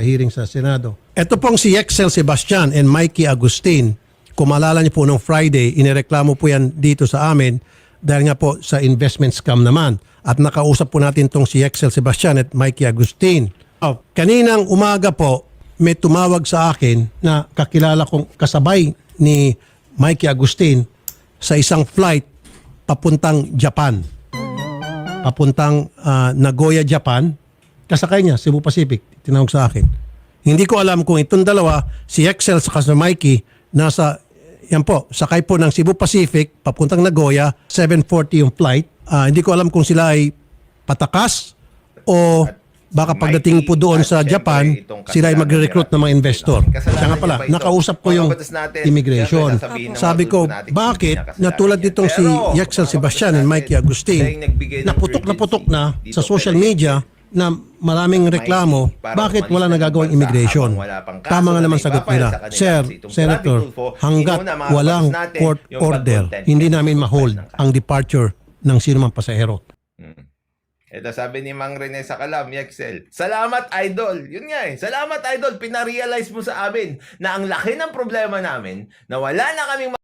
hearing sa Senado. Ito pong si Yexel Sebastian and Mikey Agustin. Kung maalala niyo po nung Friday, inireklamo po yan dito sa amin dahil nga po sa investment scam naman. At nakausap po natin tong si Yexel Sebastian at Mikey Agustin. Kaninang umaga po, may tumawag sa akin na kakilala kong kasabay ni Mikey Agustin sa isang flight papuntang Japan. Papuntang Nagoya, Japan. Kasakay niya, Cebu Pacific. Tinawag sa akin. Hindi ko alam kung itong dalawa, si Excel sa Mikey, nasa, yan po, sakay po ng Cebu Pacific, papuntang Nagoya, 7:40 yung flight. Hindi ko alam kung sila ay patakas o baka pagdating po doon sa Japan, sila ay magre-recruit ng mga investor. Kaya nga pala, nakausap ko yung immigration. Sabi ko, bakit natulad ditong si Yexel Sebastian and Mikey Agustin, naputok na sa social media na maraming reklamo, bakit wala nagagawang immigration? Tama nga naman sagot nila. Sir, Senator, hanggat walang court order, hindi namin ma-hold ang departure ng sinumang pasahero. Ito sabi ni Mang Rene sa Kalam, Yexel, salamat idol. Yun nga salamat idol, pinarealize mo sa amin na ang laki ng problema namin na wala na kaming